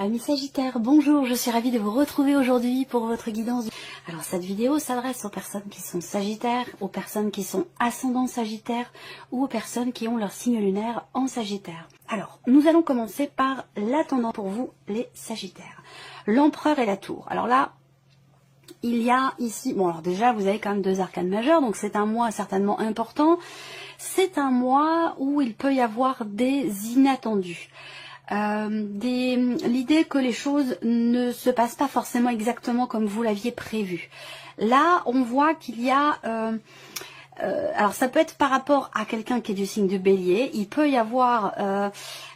Amis Sagittaires, bonjour, je suis ravie de vous retrouver aujourd'hui pour votre guidance. Alors cette vidéo s'adresse aux personnes qui sont Sagittaires, aux personnes qui sont ascendants Sagittaires ou aux personnes qui ont leur signe lunaire en Sagittaire. Alors, nous allons commencer par la tendance pour vous les Sagittaires. L'Empereur et la Tour. Alors là, il y a ici, bon alors déjà vous avez quand même deux arcanes majeures, donc c'est un mois certainement important. C'est un mois où il peut y avoir des inattendus. L'idée que les choses ne se passent pas forcément exactement comme vous l'aviez prévu. Là, on voit qu'il y a... alors ça peut être par rapport à quelqu'un qui est du signe de Bélier, il peut y avoir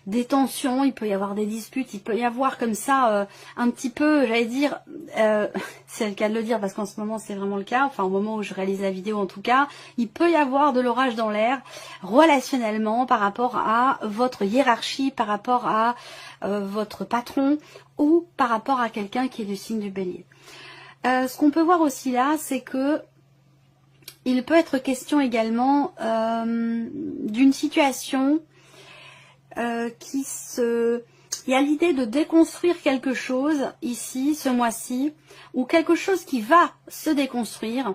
des tensions, il peut y avoir des disputes, il peut y avoir comme ça un petit peu, j'allais dire, c'est le cas de le dire parce qu'en ce moment c'est vraiment le cas, enfin au moment où je réalise la vidéo en tout cas, il peut y avoir de l'orage dans l'air relationnellement par rapport à votre hiérarchie, par rapport à votre patron ou par rapport à quelqu'un qui est du signe du Bélier. Ce qu'on peut voir aussi là, c'est que il peut être question également d'une situation qui se... Il y a l'idée de déconstruire quelque chose ici, ce mois-ci, ou quelque chose qui va se déconstruire,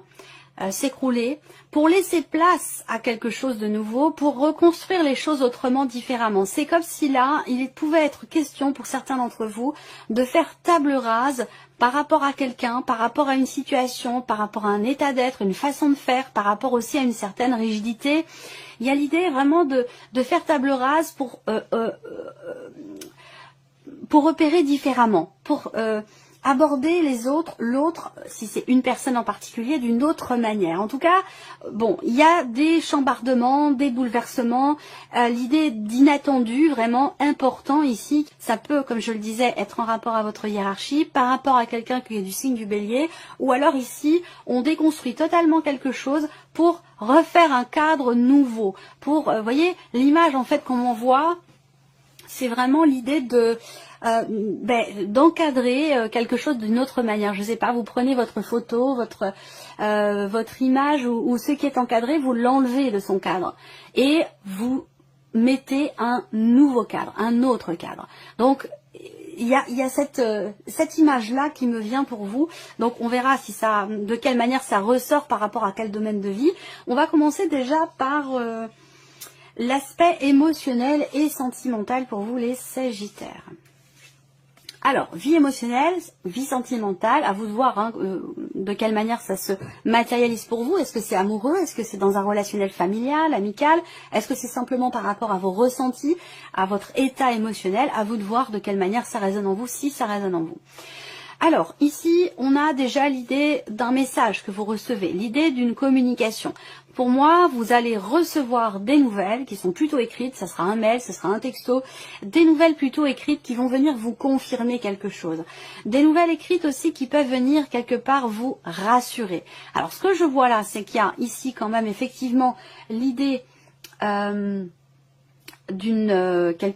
s'écrouler, pour laisser place à quelque chose de nouveau, pour reconstruire les choses autrement, différemment. C'est comme si là, il pouvait être question pour certains d'entre vous de faire table rase par rapport à quelqu'un, par rapport à une situation, par rapport à un état d'être, une façon de faire, par rapport aussi à une certaine rigidité. Il y a l'idée vraiment de faire table rase pour repérer différemment, pour aborder les autres, l'autre, si c'est une personne en particulier, d'une autre manière. En tout cas, bon, il y a des chambardements, des bouleversements, l'idée d'inattendu vraiment important ici. Ça peut, comme je le disais, être en rapport à votre hiérarchie, par rapport à quelqu'un qui est du signe du Bélier, ou alors ici, on déconstruit totalement quelque chose pour refaire un cadre nouveau. Pour, vous voyez, l'image en fait qu'on m'envoie, c'est vraiment l'idée de d'encadrer quelque chose d'une autre manière. Je sais pas, vous prenez votre photo, votre image ou ce qui est encadré, vous l'enlevez de son cadre et vous mettez un nouveau cadre, un autre cadre. Donc il y a cette image là qui me vient pour vous. Donc on verra si ça, de quelle manière ça ressort par rapport à quel domaine de vie. On va commencer déjà par l'aspect émotionnel et sentimental pour vous les Sagittaires. Alors, vie émotionnelle, vie sentimentale, à vous de voir hein, de quelle manière ça se matérialise pour vous. Est-ce que c'est amoureux? Est-ce que c'est dans un relationnel familial, amical? Est-ce que c'est simplement par rapport à vos ressentis, à votre état émotionnel? À vous de voir de quelle manière ça résonne en vous, si ça résonne en vous. Alors, ici, on a déjà l'idée d'un message que vous recevez, l'idée d'une communication. Pour moi, vous allez recevoir des nouvelles qui sont plutôt écrites, ça sera un mail, ce sera un texto, des nouvelles plutôt écrites qui vont venir vous confirmer quelque chose. Des nouvelles écrites aussi qui peuvent venir quelque part vous rassurer. Alors, ce que je vois là, c'est qu'il y a ici quand même effectivement l'idée quelque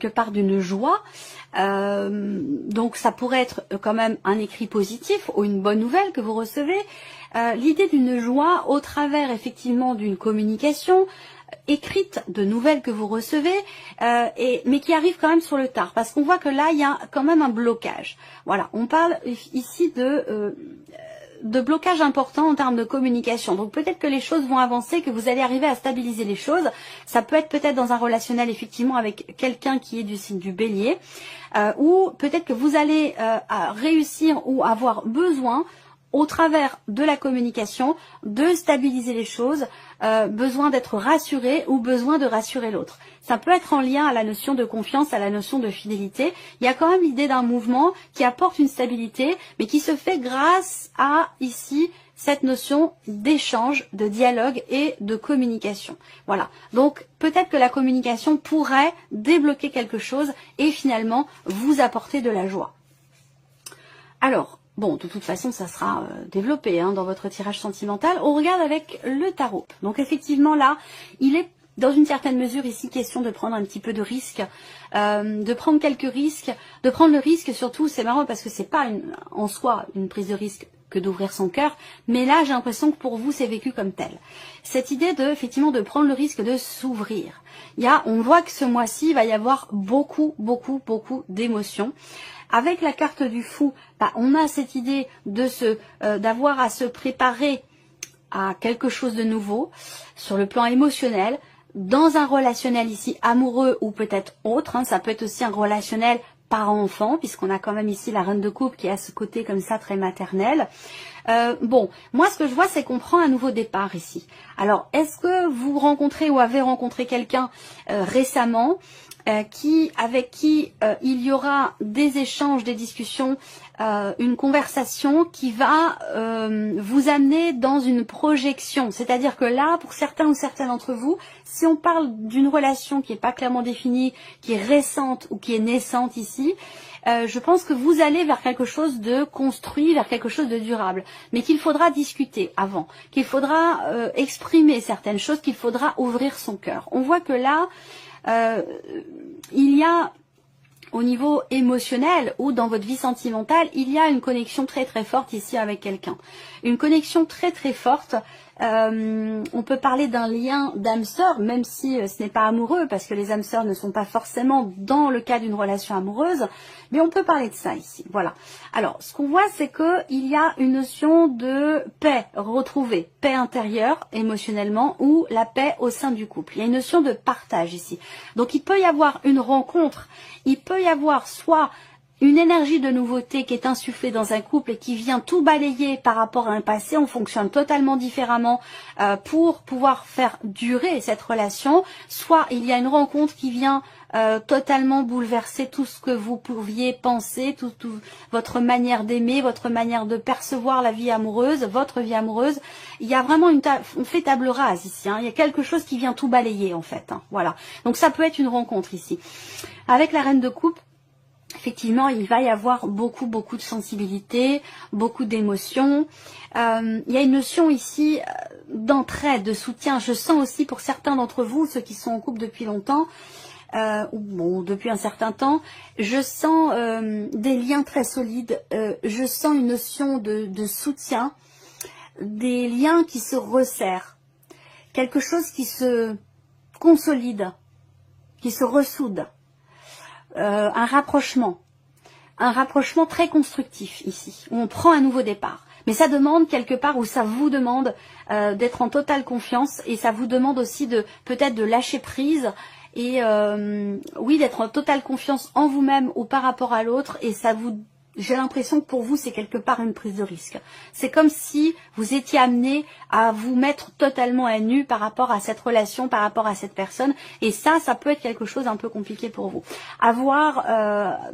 part d'une joie. Donc ça pourrait être quand même un écrit positif ou une bonne nouvelle que vous recevez. L'idée d'une joie au travers effectivement d'une communication écrite, de nouvelles que vous recevez, mais qui arrive quand même sur le tard, parce qu'on voit que là il y a quand même un blocage. Voilà, on parle ici de blocage important en termes de communication. Donc peut-être que les choses vont avancer, que vous allez arriver à stabiliser les choses. Ça peut être peut-être dans un relationnel effectivement avec quelqu'un qui est du signe du Bélier, ou peut-être que vous allez réussir ou avoir besoin au travers de la communication de stabiliser les choses, besoin d'être rassuré ou besoin de rassurer l'autre. Ça peut être en lien à la notion de confiance, à la notion de fidélité. Il y a quand même l'idée d'un mouvement qui apporte une stabilité, mais qui se fait grâce à, ici, cette notion d'échange, de dialogue et de communication. Voilà. Donc, peut-être que la communication pourrait débloquer quelque chose et finalement vous apporter de la joie. Alors, bon, de toute façon, ça sera développé hein, dans votre tirage sentimental. On regarde avec le tarot. Donc, effectivement, là, il est dans une certaine mesure ici question de prendre un petit peu de risque, de prendre quelques risques, de prendre le risque surtout, c'est marrant parce que c'est pas en soi une prise de risque que d'ouvrir son cœur, mais là j'ai l'impression que pour vous c'est vécu comme tel. Cette idée de effectivement de prendre le risque de s'ouvrir. On voit que ce mois-ci il va y avoir beaucoup d'émotions. Avec la carte du fou, on a cette idée de d'avoir à se préparer à quelque chose de nouveau sur le plan émotionnel, dans un relationnel ici amoureux ou peut-être autre, ça peut être aussi un relationnel parent-enfant, puisqu'on a quand même ici la reine de coupe qui a ce côté comme ça très maternel. Bon, moi ce que je vois c'est qu'on prend un nouveau départ ici. Alors, est-ce que vous rencontrez ou avez rencontré quelqu'un récemment avec qui il y aura des échanges, des discussions, une conversation qui va vous amener dans une projection. C'est-à-dire que là, pour certains ou certaines d'entre vous, si on parle d'une relation qui n'est pas clairement définie, qui est récente ou qui est naissante ici, je pense que vous allez vers quelque chose de construit, vers quelque chose de durable, mais qu'il faudra discuter avant, qu'il faudra exprimer certaines choses, qu'il faudra ouvrir son cœur. On voit que là, il y a au niveau émotionnel ou dans votre vie sentimentale, il y a une connexion très très forte ici avec quelqu'un. Une connexion très très forte. On peut parler d'un lien d'âme sœur, même si ce n'est pas amoureux, parce que les âmes sœurs ne sont pas forcément dans le cas d'une relation amoureuse, mais on peut parler de ça ici. Voilà. Alors, ce qu'on voit, c'est que il y a une notion de paix retrouvée, paix intérieure émotionnellement, ou la paix au sein du couple. Il y a une notion de partage ici. Donc, il peut y avoir une rencontre, il peut y avoir soit une énergie de nouveauté qui est insufflée dans un couple et qui vient tout balayer par rapport à un passé. On fonctionne totalement différemment pour pouvoir faire durer cette relation. Soit il y a une rencontre qui vient totalement bouleverser tout ce que vous pouviez penser, tout votre manière d'aimer, votre manière de percevoir la vie amoureuse, votre vie amoureuse. Il y a vraiment on fait table rase ici. Il y a quelque chose qui vient tout balayer en fait. Voilà. Donc ça peut être une rencontre ici. Avec la reine de coupe, effectivement, il va y avoir beaucoup de sensibilité, beaucoup d'émotions. Il y a une notion ici d'entraide, de soutien. Je sens aussi pour certains d'entre vous, ceux qui sont en couple depuis longtemps, depuis un certain temps, je sens des liens très solides. Je sens une notion de soutien, des liens qui se resserrent, quelque chose qui se consolide, qui se ressoude. Un rapprochement très constructif ici, où on prend un nouveau départ. Mais ça demande quelque part, où ça vous demande d'être en totale confiance, et ça vous demande aussi peut-être de lâcher prise, et oui, d'être en totale confiance en vous-même ou par rapport à l'autre, et j'ai l'impression que pour vous, c'est quelque part une prise de risque. C'est comme si vous étiez amené à vous mettre totalement à nu par rapport à cette relation, par rapport à cette personne. Et ça peut être quelque chose un peu compliqué pour vous. À voir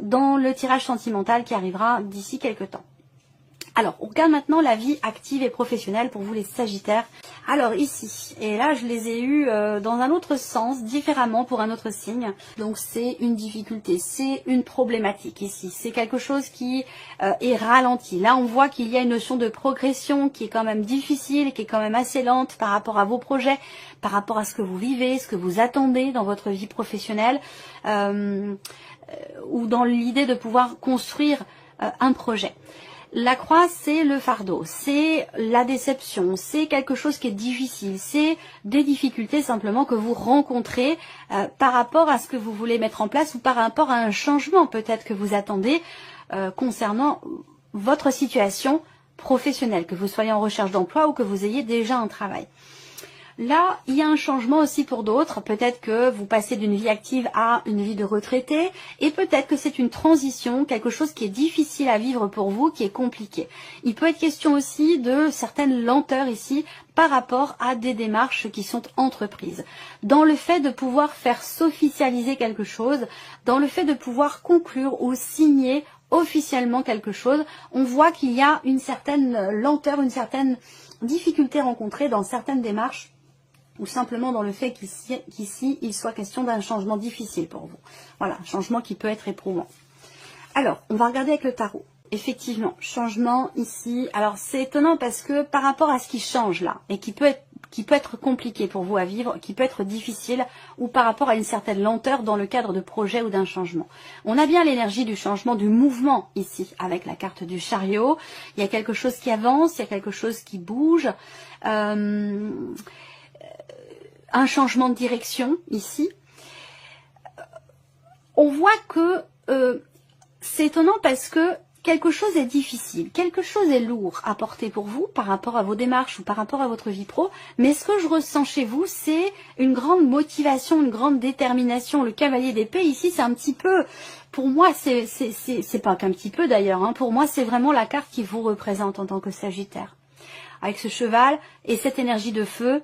dans le tirage sentimental qui arrivera d'ici quelques temps. Alors, on regarde maintenant la vie active et professionnelle pour vous les Sagittaires. Alors ici, et là je les ai eus dans un autre sens, différemment pour un autre signe. Donc c'est une difficulté, c'est une problématique ici. C'est quelque chose qui est ralenti. Là on voit qu'il y a une notion de progression qui est quand même difficile, qui est quand même assez lente par rapport à vos projets, par rapport à ce que vous vivez, ce que vous attendez dans votre vie professionnelle, ou dans l'idée de pouvoir construire un projet. La croix, c'est le fardeau, c'est la déception, c'est quelque chose qui est difficile, c'est des difficultés simplement que vous rencontrez par rapport à ce que vous voulez mettre en place ou par rapport à un changement peut-être que vous attendez concernant votre situation professionnelle, que vous soyez en recherche d'emploi ou que vous ayez déjà un travail. Là, il y a un changement aussi pour d'autres. Peut-être que vous passez d'une vie active à une vie de retraité. Et peut-être que c'est une transition, quelque chose qui est difficile à vivre pour vous, qui est compliqué. Il peut être question aussi de certaines lenteurs ici par rapport à des démarches qui sont entreprises. Dans le fait de pouvoir faire s'officialiser quelque chose, dans le fait de pouvoir conclure ou signer officiellement quelque chose, on voit qu'il y a une certaine lenteur, une certaine difficulté rencontrée dans certaines démarches, ou simplement dans le fait qu'ici, il soit question d'un changement difficile pour vous. Voilà, un changement qui peut être éprouvant. Alors, on va regarder avec le tarot. Effectivement, changement ici. Alors, c'est étonnant parce que par rapport à ce qui change là, et qui peut être compliqué pour vous à vivre, qui peut être difficile, ou par rapport à une certaine lenteur dans le cadre de projet ou d'un changement. On a bien l'énergie du changement, du mouvement ici, avec la carte du chariot. Il y a quelque chose qui avance, il y a quelque chose qui bouge. Un changement de direction ici. On voit que c'est étonnant parce que quelque chose est difficile, quelque chose est lourd à porter pour vous par rapport à vos démarches ou par rapport à votre vie pro, mais ce que je ressens chez vous, c'est une grande motivation, une grande détermination. Le cavalier d'épée ici, c'est un petit peu, pour moi, c'est pas qu'un petit peu d'ailleurs, hein, pour moi c'est vraiment la carte qui vous représente en tant que Sagittaire. Avec ce cheval et cette énergie de feu,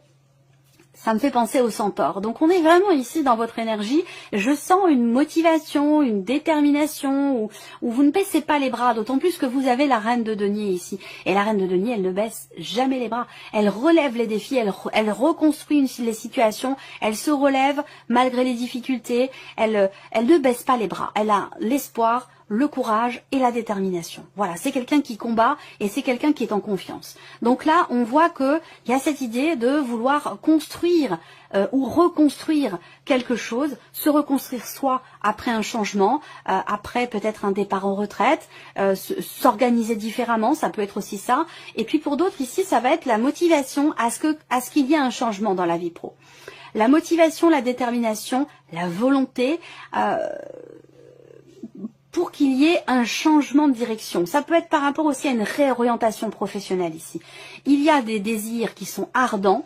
ça me fait penser au centaure. Donc on est vraiment ici dans votre énergie. Je sens une motivation, une détermination, où vous ne baissez pas les bras, d'autant plus que vous avez la reine de denier ici. Et la reine de denier, elle ne baisse jamais les bras. Elle relève les défis, elle reconstruit les situations, elle se relève malgré les difficultés, elle ne baisse pas les bras. Elle a l'espoir, le courage et la détermination. Voilà, c'est quelqu'un qui combat et c'est quelqu'un qui est en confiance. Donc là, on voit qu'il y a cette idée de vouloir construire ou reconstruire quelque chose, se reconstruire soit après un changement, après peut-être un départ en retraite, s'organiser différemment, ça peut être aussi ça. Et puis pour d'autres ici, ça va être la motivation à ce qu'il y ait un changement dans la vie pro. La motivation, la détermination, la volonté, pour qu'il y ait un changement de direction. Ça peut être par rapport aussi à une réorientation professionnelle ici. Il y a des désirs qui sont ardents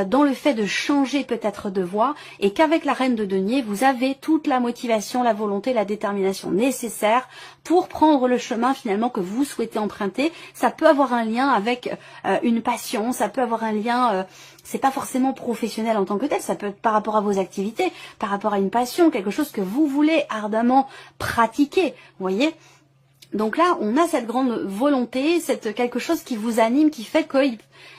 dans le fait de changer peut-être de voie et qu'avec la reine de denier, vous avez toute la motivation, la volonté, la détermination nécessaire pour prendre le chemin finalement que vous souhaitez emprunter. Ça peut avoir un lien avec une passion, ça peut avoir un lien... c'est pas forcément professionnel en tant que tel, ça peut être par rapport à vos activités, par rapport à une passion, quelque chose que vous voulez ardemment pratiquer, vous voyez. Donc là, on a cette grande volonté, quelque chose qui vous anime, qui fait que,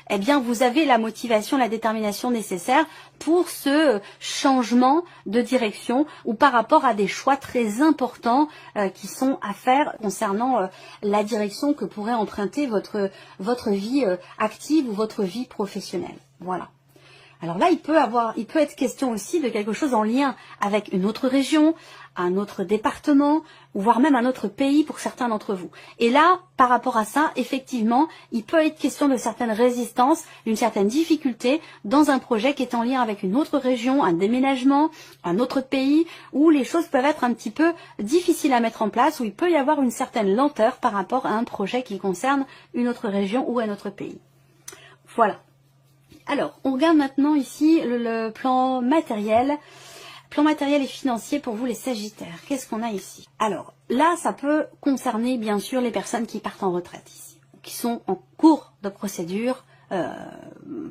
eh bien, vous avez la motivation, la détermination nécessaire pour ce changement de direction ou par rapport à des choix très importants qui sont à faire concernant la direction que pourrait emprunter votre vie active ou votre vie professionnelle. Voilà. Alors là, il peut être question aussi de quelque chose en lien avec une autre région, un autre département, ou voire même un autre pays pour certains d'entre vous. Et là, par rapport à ça, effectivement, il peut être question de certaines résistances, d'une certaine difficulté dans un projet qui est en lien avec une autre région, un déménagement, un autre pays, où les choses peuvent être un petit peu difficiles à mettre en place, où il peut y avoir une certaine lenteur par rapport à un projet qui concerne une autre région ou un autre pays. Voilà. Alors, on regarde maintenant ici le plan matériel et financier pour vous les Sagittaires. Qu'est-ce qu'on a ici? Alors, là, ça peut concerner bien sûr les personnes qui partent en retraite ici, qui sont en cours de procédure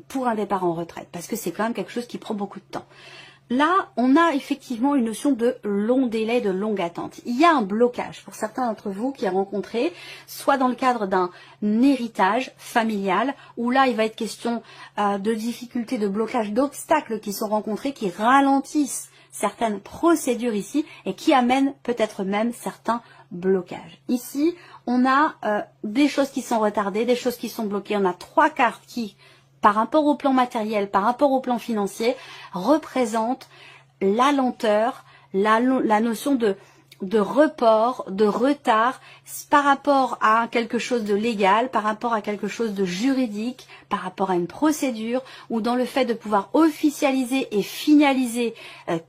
pour un départ en retraite, parce que c'est quand même quelque chose qui prend beaucoup de temps. Là, on a effectivement une notion de long délai, de longue attente. Il y a un blocage pour certains d'entre vous qui a rencontré, soit dans le cadre d'un héritage familial, où là, il va être question de difficultés, de blocage, d'obstacles qui sont rencontrés, qui ralentissent certaines procédures ici et qui amènent peut-être même certains blocages. Ici, on a des choses qui sont retardées, des choses qui sont bloquées. On a 3 cartes qui, par rapport au plan matériel, par rapport au plan financier, représente la lenteur, la notion de report, de retard, par rapport à quelque chose de légal, par rapport à quelque chose de juridique, par rapport à une procédure, ou dans le fait de pouvoir officialiser et finaliser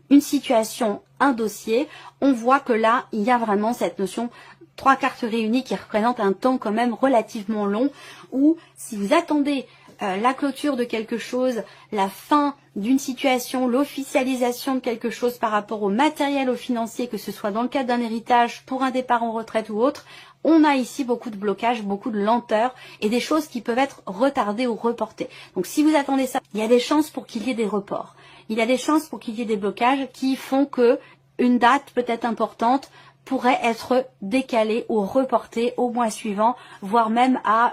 une situation, un dossier. On voit que là, il y a vraiment cette notion 3 cartes réunies qui représentent un temps quand même relativement long, où si vous attendez la clôture de quelque chose, la fin d'une situation, l'officialisation de quelque chose par rapport au matériel, au financier, que ce soit dans le cadre d'un héritage, pour un départ en retraite ou autre, on a ici beaucoup de blocages, beaucoup de lenteur et des choses qui peuvent être retardées ou reportées. Donc si vous attendez ça, il y a des chances pour qu'il y ait des reports. Il y a des chances pour qu'il y ait des blocages qui font que une date peut-être importante pourrait être décalé ou reporté au mois suivant, voire même à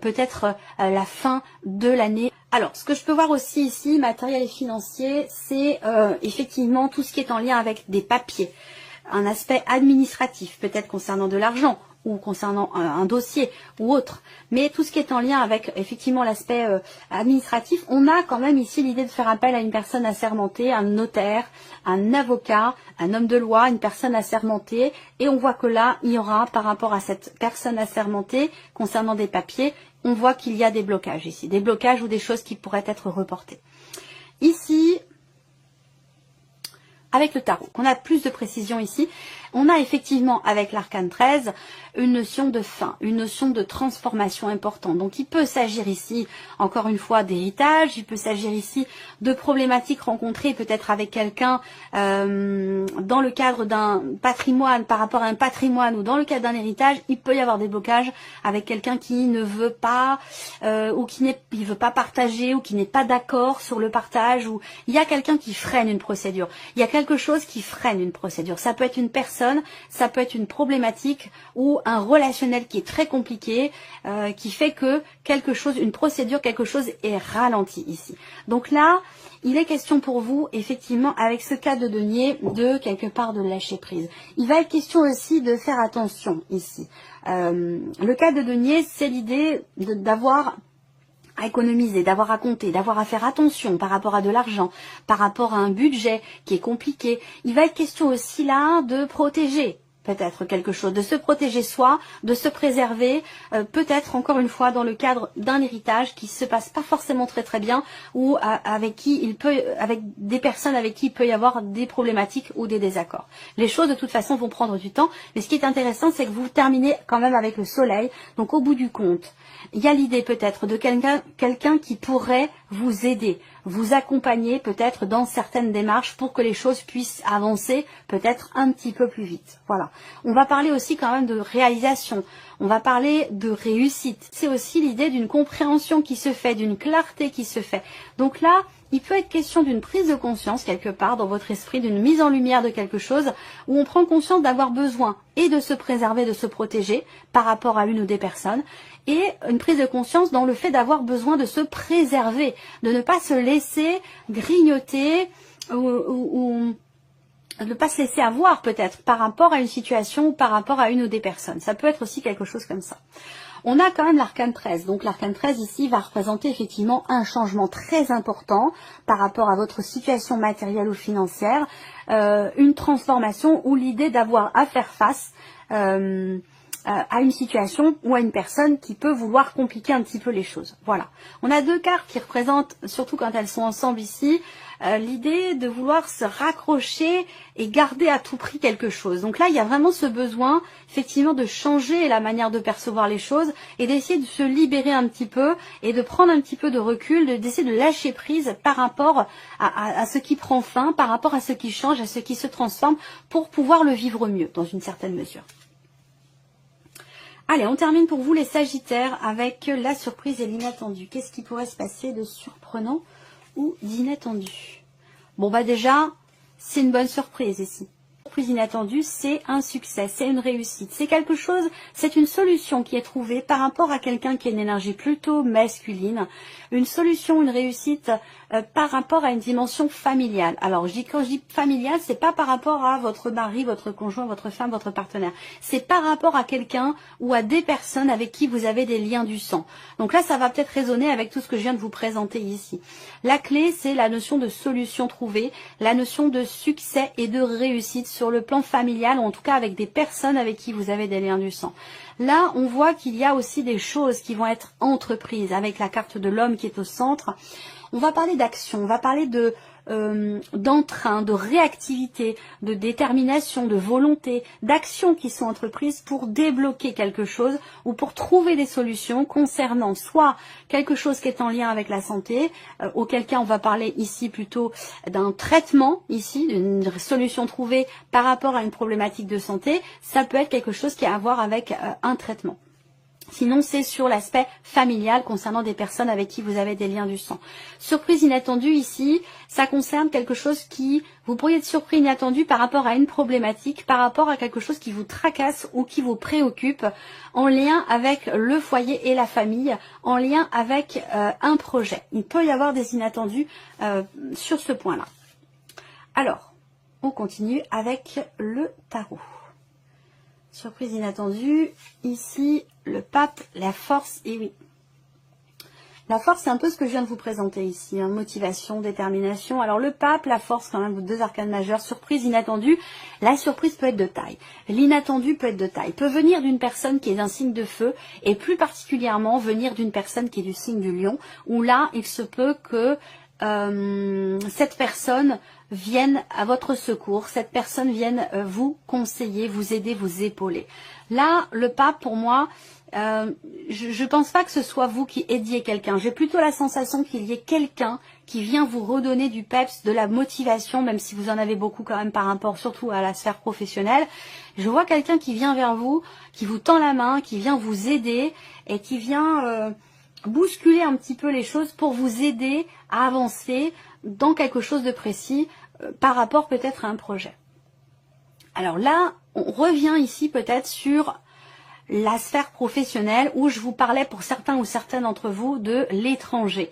peut-être la fin de l'année. Alors, ce que je peux voir aussi ici, matériel et financier, c'est effectivement tout ce qui est en lien avec des papiers, un aspect administratif, peut-être concernant de l'argent, ou concernant un dossier ou autre, mais tout ce qui est en lien avec effectivement l'aspect administratif, on a quand même ici l'idée de faire appel à une personne assermentée, un notaire, un avocat, un homme de loi, une personne assermentée, et on voit que là, il y aura par rapport à cette personne assermentée, concernant des papiers, on voit qu'il y a des blocages ici, des blocages ou des choses qui pourraient être reportées. Ici, avec le tarot, qu'on a plus de précision ici, On a effectivement avec l'arcane 13 une notion de fin, une notion de transformation importante. Donc il peut s'agir ici, encore une fois, d'héritage, il peut s'agir ici de problématiques rencontrées peut-être avec quelqu'un dans le cadre d'un patrimoine, par rapport à un patrimoine ou dans le cadre d'un héritage, il peut y avoir des blocages avec quelqu'un qui ne veut pas ou qui ne veut pas partager ou qui n'est pas d'accord sur le partage, ou il y a quelqu'un qui freine une procédure. Il y a quelque chose qui freine une procédure. Ça peut être une personne, ça peut être une problématique ou un relationnel qui est très compliqué, qui fait que quelque chose, une procédure, quelque chose est ralenti ici. Donc là, il est question pour vous, effectivement, avec ce cas de denier, de quelque part de lâcher prise. Il va être question aussi de faire attention ici. Le cas de denier, c'est l'idée d'avoir à économiser, d'avoir à compter, d'avoir à faire attention par rapport à de l'argent, par rapport à un budget qui est compliqué. Il va être question aussi là de protéger peut-être quelque chose, de se protéger soi, de se préserver, peut-être encore une fois dans le cadre d'un héritage qui se passe pas forcément très très bien, ou avec des personnes avec qui il peut y avoir des problématiques ou des désaccords. Les choses de toute façon vont prendre du temps, mais ce qui est intéressant, c'est que vous terminez quand même avec le soleil. Donc au bout du compte, il y a l'idée peut-être de quelqu'un qui pourrait vous aider, vous accompagner peut-être dans certaines démarches pour que les choses puissent avancer peut-être un petit peu plus vite. Voilà. On va parler aussi quand même de réalisation, on va parler de réussite. C'est aussi l'idée d'une compréhension qui se fait, d'une clarté qui se fait. Donc là, il peut être question d'une prise de conscience quelque part dans votre esprit, d'une mise en lumière de quelque chose où on prend conscience d'avoir besoin et de se préserver, de se protéger par rapport à une ou des personnes, et une prise de conscience dans le fait d'avoir besoin de se préserver, de ne pas se laisser grignoter ou de ne pas se laisser avoir peut-être par rapport à une situation ou par rapport à une ou des personnes. Ça peut être aussi quelque chose comme ça. On a quand même l'arcane 13. Donc l'arcane 13 ici va représenter effectivement un changement très important par rapport à votre situation matérielle ou financière, une transformation ou l'idée d'avoir à faire face à une situation ou à une personne qui peut vouloir compliquer un petit peu les choses. Voilà. On a deux cartes qui représentent, surtout quand elles sont ensemble ici, l'idée de vouloir se raccrocher et garder à tout prix quelque chose. Donc là, il y a vraiment ce besoin, effectivement, de changer la manière de percevoir les choses et d'essayer de se libérer un petit peu et de prendre un petit peu de recul, d'essayer de lâcher prise par rapport à ce qui prend fin, par rapport à ce qui change, à ce qui se transforme, pour pouvoir le vivre mieux, dans une certaine mesure. Allez, on termine pour vous les Sagittaires avec la surprise et l'inattendu. Qu'est-ce qui pourrait se passer de surprenant ou d'inattendu? Bon bah déjà, c'est une bonne surprise ici. Surprise inattendue, c'est un succès, c'est une réussite, c'est quelque chose, c'est une solution qui est trouvée par rapport à quelqu'un qui a une énergie plutôt masculine, une solution, une réussite par rapport à une dimension familiale. Alors quand je dis familiale, c'est pas par rapport à votre mari, votre conjoint, votre femme, votre partenaire, c'est par rapport à quelqu'un ou à des personnes avec qui vous avez des liens du sang. Donc là, ça va peut-être résonner avec tout ce que je viens de vous présenter ici. La clé, c'est la notion de solution trouvée, la notion de succès et de réussite sur le plan familial, ou en tout cas avec des personnes avec qui vous avez des liens du sang. Là, on voit qu'il y a aussi des choses qui vont être entreprises avec la carte de l'homme qui est au centre. On va parler d'action, on va parler d'entrain, de réactivité, de détermination, de volonté, d'actions qui sont entreprises pour débloquer quelque chose ou pour trouver des solutions concernant soit quelque chose qui est en lien avec la santé, auquel cas on va parler ici plutôt d'un traitement, ici, d'une solution trouvée par rapport à une problématique de santé. Ça peut être quelque chose qui a à voir avec un traitement. Sinon, c'est sur l'aspect familial concernant des personnes avec qui vous avez des liens du sang. Surprise inattendue ici, ça concerne quelque chose qui, vous pourriez être surpris inattendu par rapport à une problématique, par rapport à quelque chose qui vous tracasse ou qui vous préoccupe, en lien avec le foyer et la famille, en lien avec un projet. Il peut y avoir des inattendus sur ce point-là. Alors, on continue avec le tarot. Surprise inattendue, ici, le pape, la force, et oui. La force, c'est un peu ce que je viens de vous présenter ici, hein, motivation, détermination. Alors le pape, la force, quand même, deux arcanes majeures, surprise inattendue. La surprise peut être de taille. L'inattendu peut être de taille. Peut venir d'une personne qui est d'un signe de feu, et plus particulièrement venir d'une personne qui est du signe du lion, où là, il se peut que cette personne vienne à votre secours, cette personne vienne vous conseiller, vous aider, vous épauler. Là, le pape, pour moi, je ne pense pas que ce soit vous qui aidiez quelqu'un. J'ai plutôt la sensation qu'il y ait quelqu'un qui vient vous redonner du peps, de la motivation, même si vous en avez beaucoup quand même par rapport surtout à la sphère professionnelle. Je vois quelqu'un qui vient vers vous, qui vous tend la main, qui vient vous aider et qui vient bousculer un petit peu les choses pour vous aider à avancer dans quelque chose de précis par rapport peut-être à un projet. Alors là, on revient ici peut-être sur la sphère professionnelle où je vous parlais pour certains ou certaines d'entre vous de l'étranger.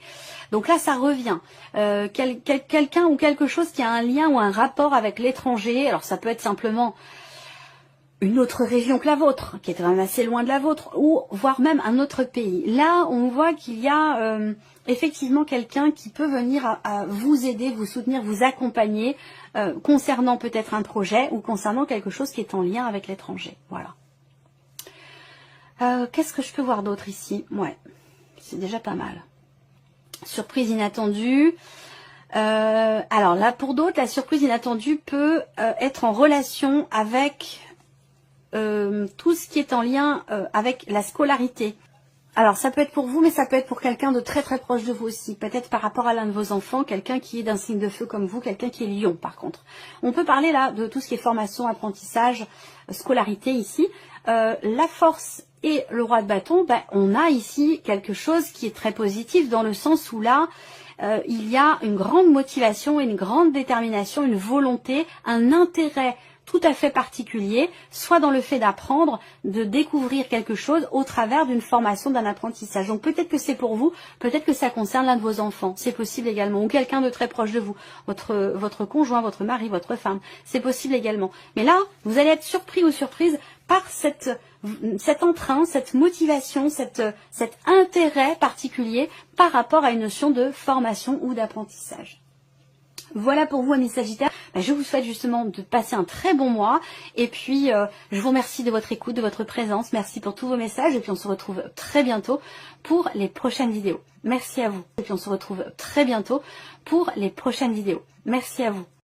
Donc là, ça revient. Quelqu'un ou quelque chose qui a un lien ou un rapport avec l'étranger. Alors ça peut être simplement une autre région que la vôtre, qui est quand même assez loin de la vôtre, ou voire même un autre pays. Là, on voit qu'il y a effectivement quelqu'un qui peut venir à vous aider, vous soutenir, vous accompagner concernant peut-être un projet ou concernant quelque chose qui est en lien avec l'étranger. Voilà. Qu'est-ce que je peux voir d'autre ici? Ouais, c'est déjà pas mal. Surprise inattendue. Alors là, pour d'autres, la surprise inattendue peut être en relation avec tout ce qui est en lien avec la scolarité. Alors ça peut être pour vous, mais ça peut être pour quelqu'un de très très proche de vous aussi. Peut-être par rapport à l'un de vos enfants, quelqu'un qui est d'un signe de feu comme vous, quelqu'un qui est lion par contre. On peut parler là de tout ce qui est formation, apprentissage, scolarité ici. La force et le roi de bâton, ben, on a ici quelque chose qui est très positif dans le sens où là, il y a une grande motivation, une grande détermination, une volonté, un intérêt tout à fait particulier, soit dans le fait d'apprendre, de découvrir quelque chose au travers d'une formation, d'un apprentissage. Donc peut-être que c'est pour vous, peut-être que ça concerne l'un de vos enfants, c'est possible également, ou quelqu'un de très proche de vous, votre conjoint, votre mari, votre femme, c'est possible également. Mais là, vous allez être surpris ou surprise par cet entrain, cette motivation, cet intérêt particulier par rapport à une notion de formation ou d'apprentissage. Voilà pour vous, amis Sagittaires. Je vous souhaite justement de passer un très bon mois. Et puis, je vous remercie de votre écoute, de votre présence. Merci pour tous vos messages. Et puis, on se retrouve très bientôt pour les prochaines vidéos. Merci à vous. Et puis, on se retrouve très bientôt pour les prochaines vidéos. Merci à vous.